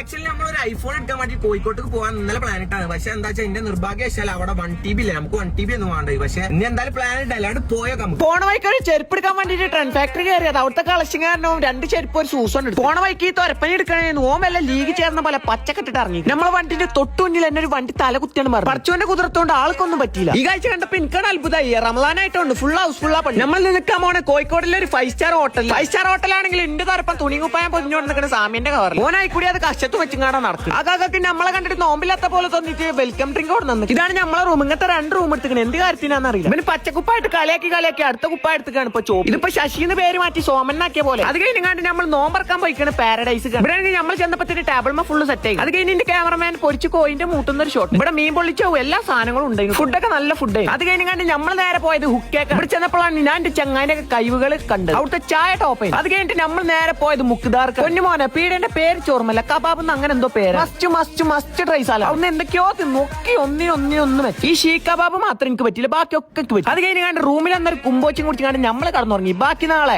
Actually നമ്മളൊരു iPhone എടുക്കാൻ വേണ്ടി കോഴിക്കോട്ടേക്ക് പോകാൻ ഇന്നലെ പ്ലാൻ ഇട്ടാണ്. പക്ഷെ എന്താ വെച്ചാൽ എന്റെ നിർഭാഗ്യവശാൽ അവിടെ 1 TB ഇല്ല. നമുക്ക് 1 TB ഒന്നും വേണ്ടത്. പക്ഷെ ഇനി എന്തായാലും പ്ലാൻ ഇട്ട് അല്ലാണ്ട് പോയേക്കാം. പോണ വഴിക്ക് ചെരുപ്പ് എടുക്കാൻ വേണ്ടിട്ട് ട്രെൻഡ് ഫാക്ടറി കയറിയത്. അവിടുത്തെ കളക്ഷൻ കാരണവും 2 ചെരുപ്പ് ഒരു സൂസൺ എടുത്തു. പോണ വഴിക്ക് ഈ തൊരപ്പനി എടുക്കണേ ഓമല്ല ലീഗ് ചേർന്ന പോലെ പച്ചക്കെട്ടിട്ട് ഇറങ്ങി. നമ്മളെ വണ്ടിന്റെ തൊട്ടുമുന്നിൽ എന്നെ ഒരു വണ്ടി തല കുത്തിയാണ് മാറി. പറച്ചോന്റെ കുതിർത്തോണ്ട് ആൾക്കൊന്നും പറ്റിയില്ല. ഈ കാഴ്ച കണ്ടപ്പോ എനിക്കാണ് അത്ഭുതമായി. റമദാനായിട്ടുണ്ട് ഫുൾ ഹൗസ് ഫുള്ളാ പണി. നമ്മൾ നിൽക്കാൻ പോണ കോഴിക്കോടിലെ ഒരു 5 സ്റ്റാർ ഹോട്ടൽ. 5 സ്റ്റാർ ഹോട്ടലാണെങ്കിൽ എന്റെ തരപ്പം തുണി കുപ്പായം പൊതിഞ്ഞോണ്ട് നിൽക്കുന്ന സാമിന്റെ കവർ മോനായി കൂടി അത് കശത്ത് വെച്ചിങ്ങാടാ നടക്കും. അതൊക്കെ നമ്മളെ കണ്ടിട്ട് നോമ്പില്ലാത്ത പോലെ തോന്നിട്ട് വെൽക്കം ഡ്രിങ്ക് കൊണ്ട് തന്നെ. ഇതാണ് നമ്മളെ റൂം. ഇങ്ങനത്തെ 2 റൂം എടുത്തിക്കണേ. എന്ത് കാര്യത്തിനാന്ന് അറിയില്ല. പിന്നെ പച്ചക്കുപ്പായിട്ട് കളിയാക്കി അടുത്ത കുപ്പ എടുത്തുകാണ് ഇപ്പൊ ചോപ്പ്. ഇതിപ്പോ ശശിന്ന് പേര് മാറ്റി സോമനാക്കിയ പോലെ. അത് കഴിഞ്ഞാണ്ട് നമ്മൾ നോമ്പറക്കാൻ പോയിക്കാണ് പാരഡൈസ്. ഇവിടെ നമ്മൾ ചെന്നപ്പത്തിന് ടേബിൾമ ഫുള്ള് സെറ്റ് ആയി. അത് കഴിഞ്ഞ ക്യാമറമാൻ പൊരിച്ച് കോയിന്റെ മൂട്ടുന്ന ഒരു ഷോട്ട്. ഇവിടെ മീൻ പൊള്ളിച്ചോ എല്ലാ സാധനങ്ങളും ഉണ്ടായിരുന്നു. ഫുഡൊക്കെ നല്ല ഫുഡ്. അത് കഴിഞ്ഞാണ്ട് നമ്മൾ നേരെ പോയത് ഹുക്കേക്ക്. ഇവിടെ ചെന്നപ്പോഴാണ് ഞാൻ എന്റെ ചങ്ങാന്റെ കൈവുകൾ കണ്ടത്. അവിടുത്തെ ചായ ടോപ്പ്. അത് കഴിഞ്ഞിട്ട് നമ്മൾ നേരെ പോയത് മുക്താർക്ക്. പൊന്നുമോനെ പീഡിന്റെ പേര് ചോർമല്ല കബാബ് അങ്ങനെ എന്തോ പേര്. മസ്റ്റ് ട്രൈ സാല. അവിടെ എന്തൊക്കെയോ നോക്കി ഒന്നിനൊന്നും വെച്ചു. ഈ ഷീ കബാബ് മാത്രം എനിക്ക് പറ്റില്ല. ബാക്കിയൊക്കെ പറ്റി. അത് കഴിഞ്ഞാണ്ട് റൂമിൽ അന്നൊരു കുമ്പോച്ചും കുടിച്ചാണ്ട് നമ്മള് കടന്നുറങ്ങി. ബാക്കി നാളെ